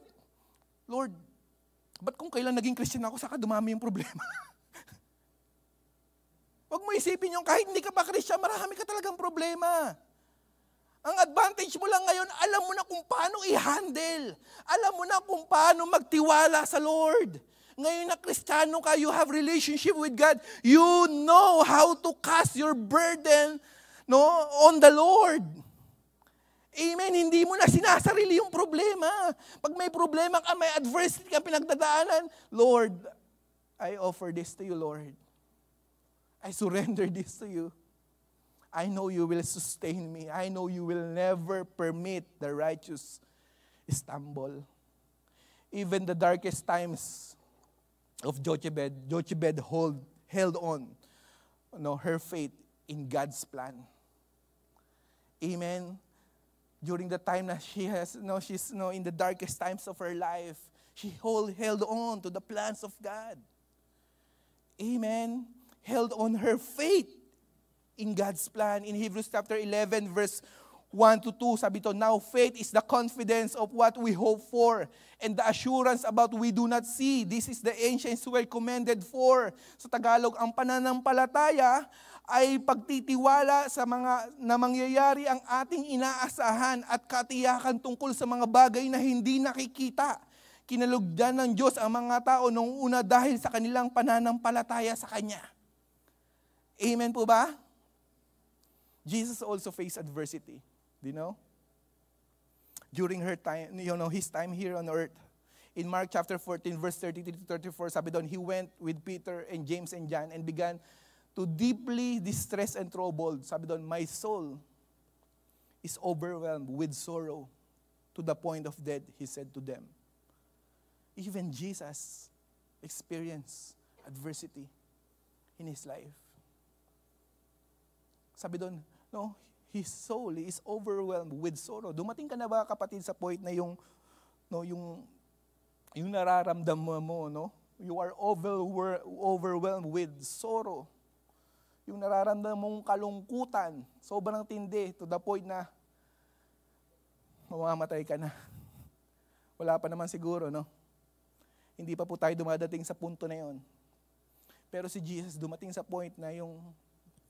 Lord, ba't kung kailan naging Christian ako, saka dumami yung problema? Huwag mo isipin yung kahit hindi ka pa Christian, marami ka talagang problema. Ang advantage mo lang ngayon, alam mo na kung paano i-handle. Alam mo na kung paano magtiwala sa Lord. Ngayon na Kristiyano ka, you have relationship with God. You know how to cast your burden on the Lord. Amen. Hindi mo na sinasarili yung problema. Pag may problema ka, may adversity ka pinagdadaanan, Lord, I offer this to you, Lord. I surrender this to you. I know you will sustain me. I know you will never permit the righteous stumble. Even the darkest times of Jochebed held on her faith in God's plan. Amen. During the time that she's in the darkest times of her life, she held on to the plans of God. Amen. Held on her faith in God's plan. In Hebrews chapter 11, verse 1 to 2, sabi to, now faith is the confidence of what we hope for and the assurance about we do not see. This is the ancients who were commended for. Sa Tagalog, ang pananampalataya ay pagtitiwala sa mga na mangyayari ang ating inaasahan at katiyakan tungkol sa mga bagay na hindi nakikita. Kinalugdan ng Diyos ang mga tao noong una dahil sa kanilang pananampalataya sa Kanya. Amen po ba? Jesus also faced adversity. Do you know? During her time, his time here on earth. In Mark chapter 14, verse 33 to 34, sabi doon, he went with Peter and James and John and began to deeply distressed and troubled. Sabi doon, my soul is overwhelmed with sorrow to the point of death, he said to them. Even Jesus experienced adversity in his life. Sabi doon, his soul is overwhelmed with sorrow. Dumating ka na ba, kapatid, sa point na yung nararamdaman mo, you are overwhelmed with sorrow. Yung nararamdaman mong kalungkutan, sobrang tindi, to the point na mamamatay ka na. Wala pa naman siguro, Hindi pa po tayo dumadating sa punto na yon. Pero si Jesus dumating sa point na yung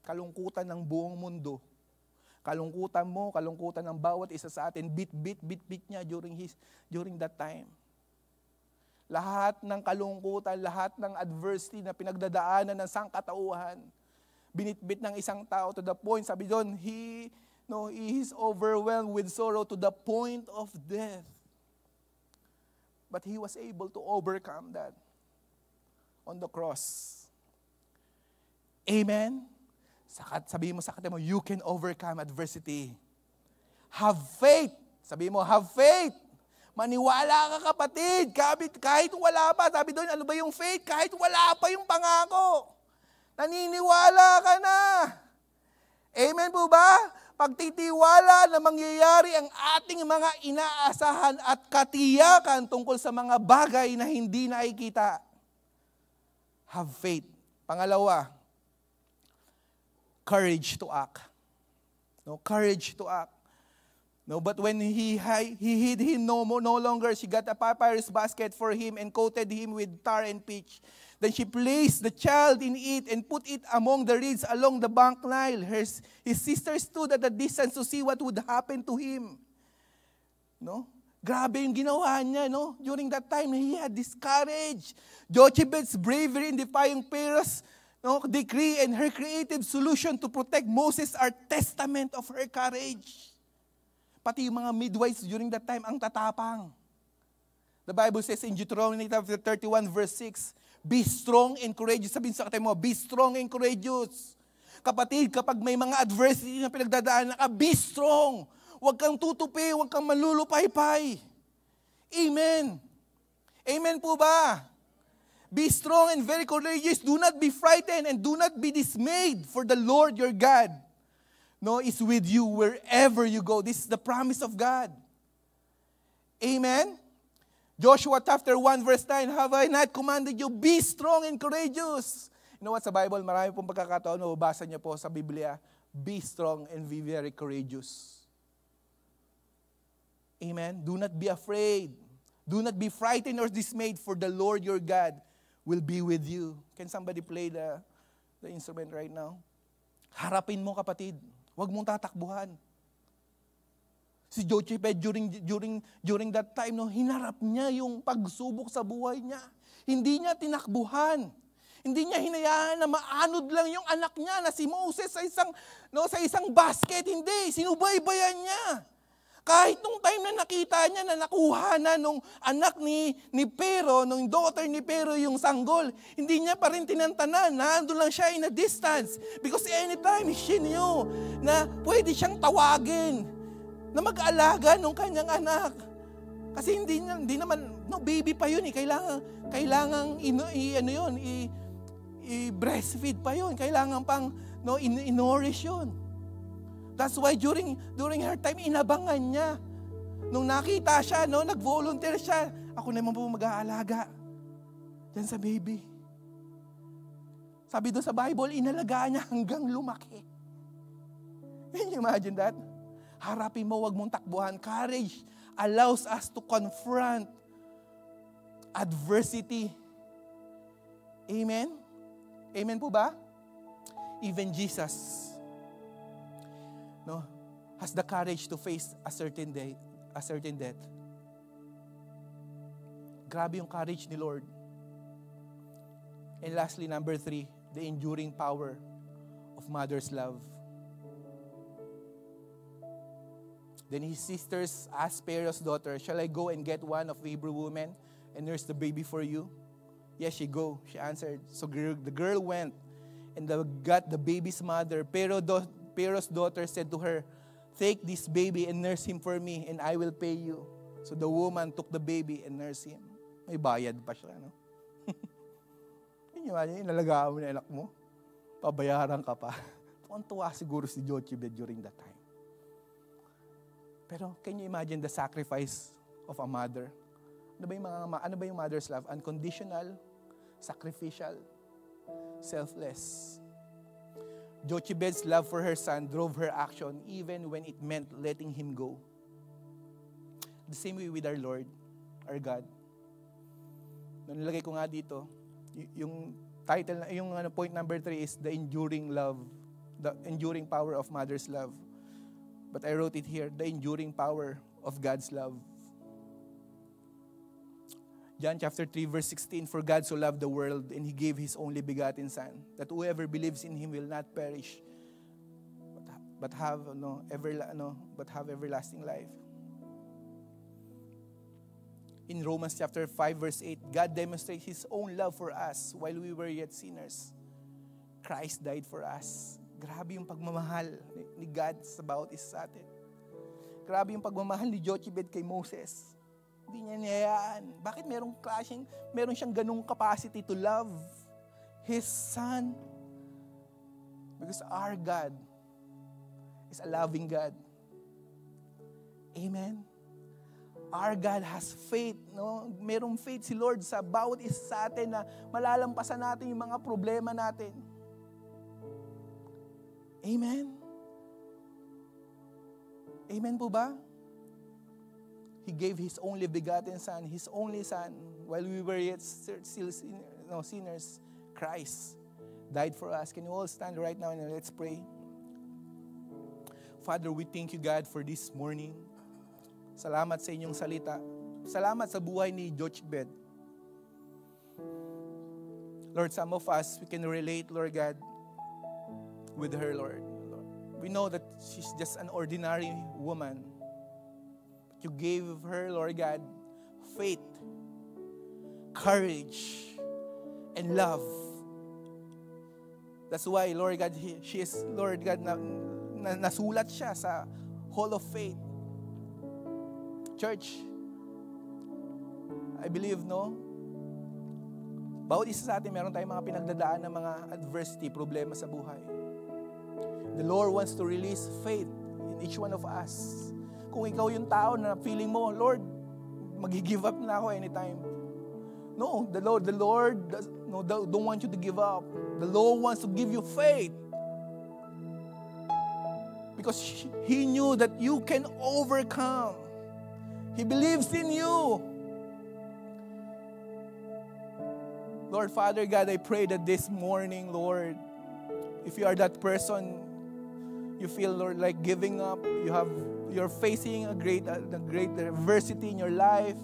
kalungkutan ng buong mundo, kalungkutan mo, kalungkutan ng bawat isa sa atin, bit niya during that time. Lahat ng kalungkutan, lahat ng adversity na pinagdadaanan ng sangkatauhan, binitbit ng isang tao to the point, sabi doon, he is overwhelmed with sorrow to the point of death. But he was able to overcome that on the cross. Amen? Sabihin mo sa katabi mo, you can overcome adversity. Have faith. Sabihin mo, have faith. Maniwala ka, kapatid. Kahit wala pa. Sabi doon, ano ba yung faith? Kahit wala pa yung pangako. Naniniwala ka na. Amen po ba? Pagtitiwala na mangyayari ang ating mga inaasahan at katiyakan tungkol sa mga bagay na hindi nakikita. Have faith. Pangalawa, courage to act. Courage to act. But when he hid him no longer, she got a papyrus basket for him and coated him with tar and pitch. Then she placed the child in it and put it among the reeds along the bank Nile. His sister stood at a distance to see what would happen to him. Grabe yung ginawa niya, During that time, he had this courage. Jochebed's bravery in defying Pharaoh's decree and her creative solution to protect Moses are testament of her courage. Pati yung mga midwives during that time, ang tatapang. The Bible says in Deuteronomy 31 verse 6, be strong and courageous. Sabihin sa katabi mo, be strong and courageous. Kapatid, kapag may mga adversity na pinagdadaanan ka, be strong. Huwag kang tutupi, huwag kang malulupaypay. Amen. Amen po ba? Be strong and very courageous. Do not be frightened and do not be dismayed, for the Lord your God is with you wherever you go. This is the promise of God. Amen. Joshua chapter 1 verse 9, have I not commanded you, be strong and courageous? You know what, sa Bible, marami pong pagkakataon, mababasa niyo po sa Biblia, be strong and be very courageous. Amen? Do not be afraid. Do not be frightened or dismayed, for the Lord your God will be with you. Can somebody play the instrument right now? Harapin mo, kapatid. Huwag mong tatakbuhan. Si Jochebed during that time, no, hinarap niya yung pagsubok sa buhay niya. Hindi niya tinakbuhan. Hindi niya hinayaan na maanod lang yung anak niya na si Moses sa isang basket. Hindi, sinubaybayan niya. Kahit nung time na nakita niya na nakuha na nung anak ni Pero, nung daughter ni Pero yung sanggol, hindi niya pa rin tinantanan. Nandun lang siya in a distance. Because anytime she knew na pwede siyang tawagin na mag-alaga nung kanyang anak. Kasi hindi naman, baby pa yun eh. Kailangan i-breastfeed pa yun. Kailangan pang in-nourish yun. That's why during her time, inabangan niya. Nung nakita siya, nag-volunteer siya, ako naman po mag-aalaga dyan sa baby. Sabi doon sa Bible, inalagaan niya hanggang lumaki. Can you imagine that? Harapin mo, wag mong takbuhan. Courage allows us to confront adversity. Amen? Amen po ba? Even Jesus, has the courage to face a certain death. Grabe yung courage ni Lord. And lastly, number 3, the enduring power of mother's love. Then his sisters asked Pharaoh's daughter, "Shall I go and get one of the Hebrew women and nurse the baby for you?" "Yes, she go," she answered. So the girl went and got the baby's mother. Pharaoh's daughter said to her, "Take this baby and nurse him for me, and I will pay you." So the woman took the baby and nursed him. May bayad pa siya, no? Inalagaan mo na anak mo, pabayaran ka pa. Tuwan-tuwa siguro si Jochebed during that time. Pero can you imagine the sacrifice of a mother? Ano ba yung mother's love? Unconditional, sacrificial, selfless. Jochebed's love for her son drove her action even when it meant letting him go. The same way with our Lord, our God. Nilagay ko nga dito, yung title, point number 3 is the enduring love, the enduring power of mother's love. But I wrote it here, the enduring power of God's love. John chapter 3 verse 16, "For God so loved the world and He gave His only begotten Son, that whoever believes in Him will not perish, but have everlasting life." In Romans chapter 5 verse 8, God demonstrates His own love for us while we were yet sinners. Christ died for us. Grabe yung pagmamahal ni God sa bawat isa sa atin. Grabe yung pagmamahal ni Jochebed kay Moses. Hindi niya niyayaan. Bakit meron siyang ganung capacity to love His Son? Because our God is a loving God. Amen? Our God has faith. Merong faith si Lord sa bawat isa sa atin na malalampasan natin yung mga problema natin. Amen? Amen po ba? He gave His only begotten Son, His only Son, while we were yet still sinners. Christ died for us. Can you all stand right now and let's pray? Father, we thank you, God, for this morning. Salamat sa inyong salita. Salamat sa buhay ni Jochebed. Lord, some of us, we can relate, Lord God, with her, Lord. We know that she's just an ordinary woman. But you gave her, Lord God, faith, courage, and love. That's why, Lord God, she is, Lord God, nasulat siya sa Hall of Faith. Church, I believe, bawat isa sa atin, meron tayong mga pinagdadaan ng mga adversity, problema sa buhay. The Lord wants to release faith in each one of us. Kung ikaw yung tao na feeling mo, Lord, mag-give up na ako anytime. No, the Lord don't want you to give up. The Lord wants to give you faith. Because He knew that you can overcome. He believes in you. Lord, Father God, I pray that this morning, Lord, if you are that person you feel, Lord, like giving up. You're facing a great adversity in your life.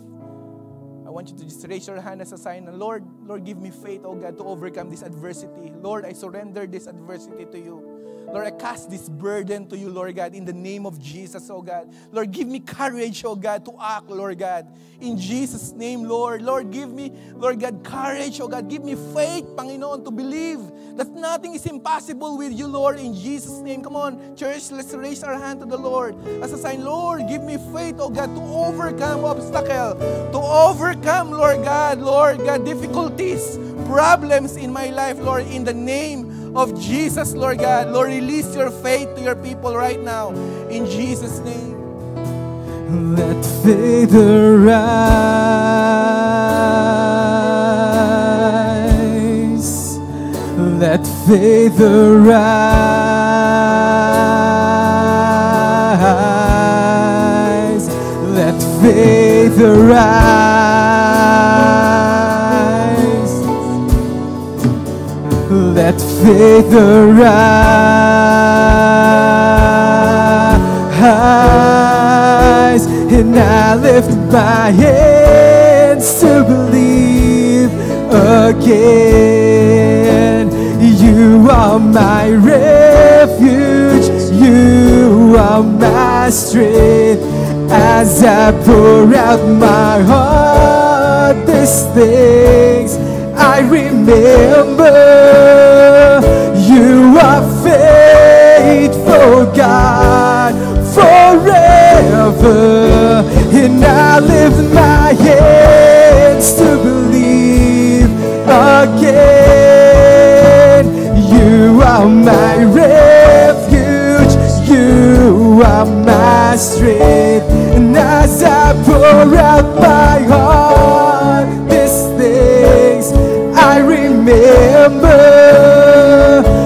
I want you to just raise your hand as a sign. Lord, give me faith, oh God, to overcome this adversity. Lord, I surrender this adversity to you. Lord, I cast this burden to you, Lord God, in the name of Jesus, oh God. Lord, give me courage, oh God, to act, Lord God. In Jesus' name, Lord. Lord, give me, Lord God, courage, oh God. Give me faith, Panginoon, to believe that nothing is impossible with you, Lord, in Jesus' name. Come on, church, let's raise our hand to the Lord as a sign. Lord, give me faith, oh God, to overcome obstacle, to overcome, Lord God, difficulties, problems in my life, Lord, in the name of Jesus, Lord God. Lord, release your faith to your people right now. In Jesus' name. Let faith arise. Let faith arise. Let faith arise. Let faith arise, and I lift my hands to believe again. You are my refuge, you are my strength. As I pour out my heart, these things I remember. You are faithful, God, forever. And I lift my hands to believe again. You are my refuge, you are my strength. And as I pour out my heart, these things I remember.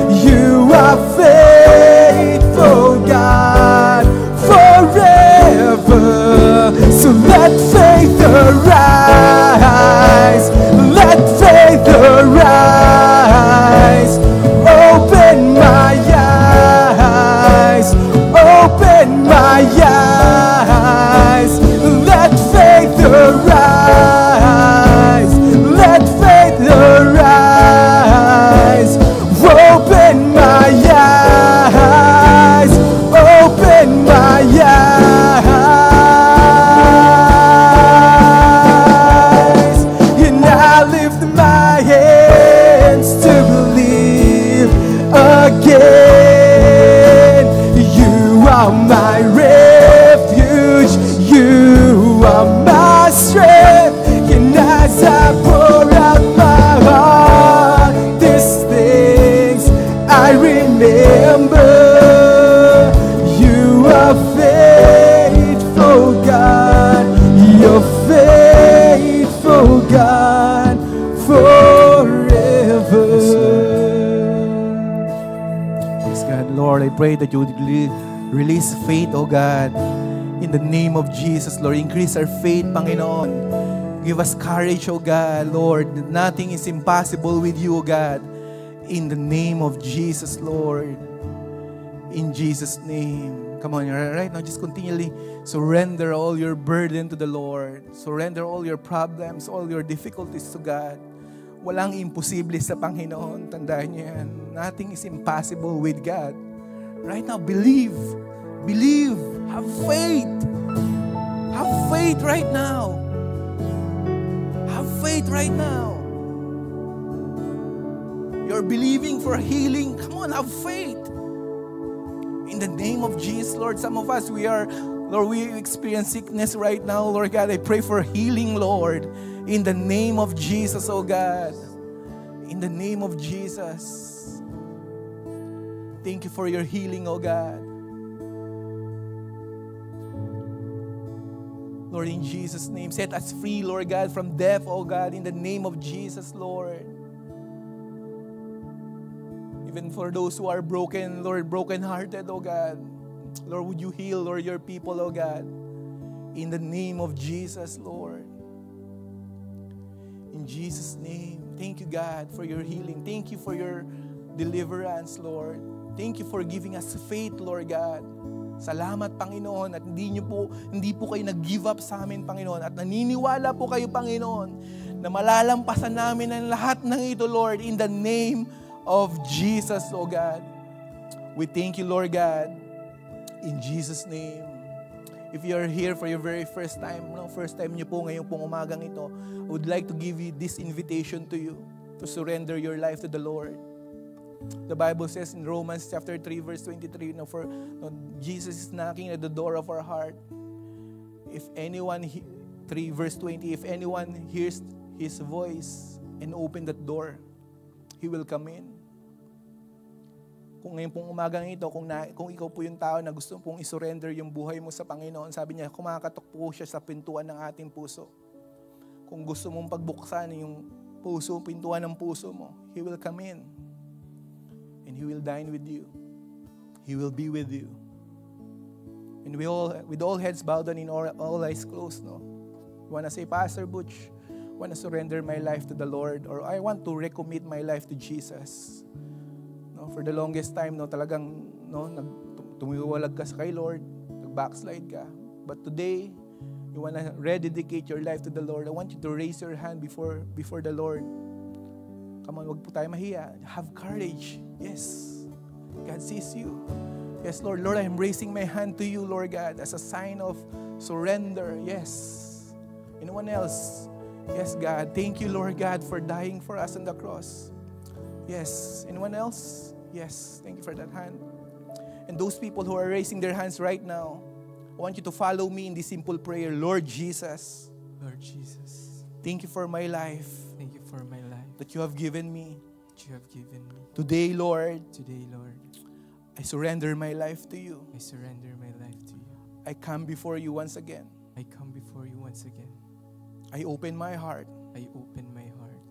You are faithful, God, forever. So let faith arise, let faith arise. Open my eyes, open my eyes. Let faith arise, let faith arise. Open my eyes, open my eyes. And I lift my hands to believe again. You are my refuge, you are my strength. And as I pour out my heart, these things I remember. You are faithful, God, you're faithful, God, forever. Yes, God, Lord, I pray that you would release faith, oh God, in the name of Jesus, Lord. Increase our faith, Panginoon. Give us courage, oh God, Lord. Nothing is impossible with you, oh God. In the name of Jesus, Lord. In Jesus' name. Come on, right now, just continually surrender all your burden to the Lord. Surrender all your problems, all your difficulties to God. Walang imposible sa Panginoon. Tandaan niyo yan. Nothing is impossible with God. Right now, believe. Believe. Have faith. Have faith right now. Have faith right now. You're believing for healing. Come on, have faith. In the name of Jesus, Lord, some of us, we experience sickness right now, Lord God. I pray for healing, Lord. In the name of Jesus, oh God. In the name of Jesus. Thank you for your healing, oh God. Lord, in Jesus' name, set us free, Lord God, from death, oh God, in the name of Jesus, Lord. Even for those who are broken, Lord, broken-hearted, oh God. Lord, would you heal, Lord, your people, oh God. In the name of Jesus, Lord. In Jesus' name, thank you, God, for your healing. Thank you for your deliverance, Lord. Thank you for giving us faith, Lord God. Salamat, Panginoon, at hindi po kayo nag-give up sa amin, Panginoon, at naniniwala po kayo, Panginoon, na malalampasan namin ang lahat ng ito, Lord, in the name of Jesus, O God. We thank you, Lord God, in Jesus' name. If you are here for your very first time niyo po ngayong pong umagang ito, I would like to give you this invitation to you to surrender your life to the Lord. The Bible says in Romans chapter 3 verse 23, Jesus is knocking at the door of our heart. If anyone, 3 verse 20, if anyone hears His voice and open that door, He will come in. Kung ngayon pong umagang ito, kung ikaw po yung tao na gusto pong isurrender yung buhay mo sa Panginoon, sabi niya, kumakatok po siya sa pintuan ng ating puso. Kung gusto mong pagbuksan yung pintuan ng puso mo, He will come in. And He will dine with you. He will be with you. And with all heads bowed and in all eyes closed, no? You want to say, Pastor Butch, I want to surrender my life to the Lord, or I want to recommit my life to Jesus. No, for the longest time, talagang tumiwalag ka sa kay Lord, nag-backslide ka. But today, you want to rededicate your life to the Lord. I want you to raise your hand before the Lord. Come on, wag po tayo mahiya. Have courage. Yes. God sees you. Yes, Lord. Lord, I am raising my hand to you, Lord God, as a sign of surrender. Yes. Anyone else? Yes, God. Thank you, Lord God, for dying for us on the cross. Yes. Anyone else? Yes. Thank you for that hand. And those people who are raising their hands right now, I want you to follow me in this simple prayer. Lord Jesus. Lord Jesus. Thank you for my life. Thank you for my life That you have given me. that you have given me. Today, Lord, I surrender my life to you. I surrender my life to you. I come before you once again. I come before you once again. I open my heart. I open my heart.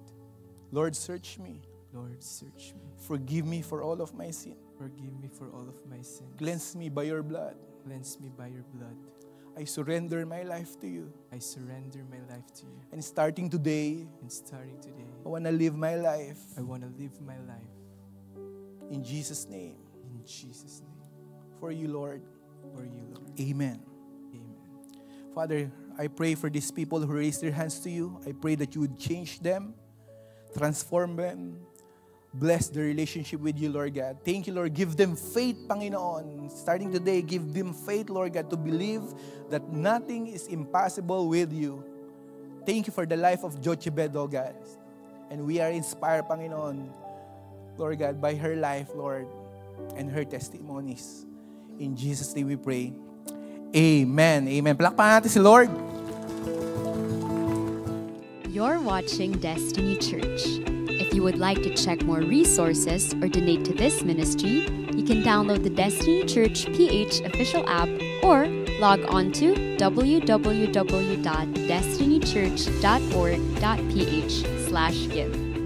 Lord, search me. Lord, search me. Forgive me for all of my sin. Forgive me for all of my sins. Cleanse me by your blood. Cleanse me by your blood. I surrender my life to you. I surrender my life to you. And starting today, And starting today, I want to live my life I want to live my life in Jesus' name. in Jesus' name. For you, Lord. For you, Lord. Amen. Amen. Father, I pray for these people who raise their hands to you. I pray that you would change them, transform them, bless their relationship with you, Lord God. Thank you, Lord. Give them faith, Panginoon. Starting today, give them faith, Lord God, to believe that nothing is impossible with you. Thank you for the life of Jochebed, oh God. And we are inspired, Panginoon, Lord God, by her life, Lord, and her testimonies. In Jesus' name we pray. Amen. Amen. Palakpakan natin si Lord. You're watching Destiny Church. If you would like to check more resources or donate to this ministry, you can download the Destiny Church PH official app or log on to www.destinychurch.org.ph/give.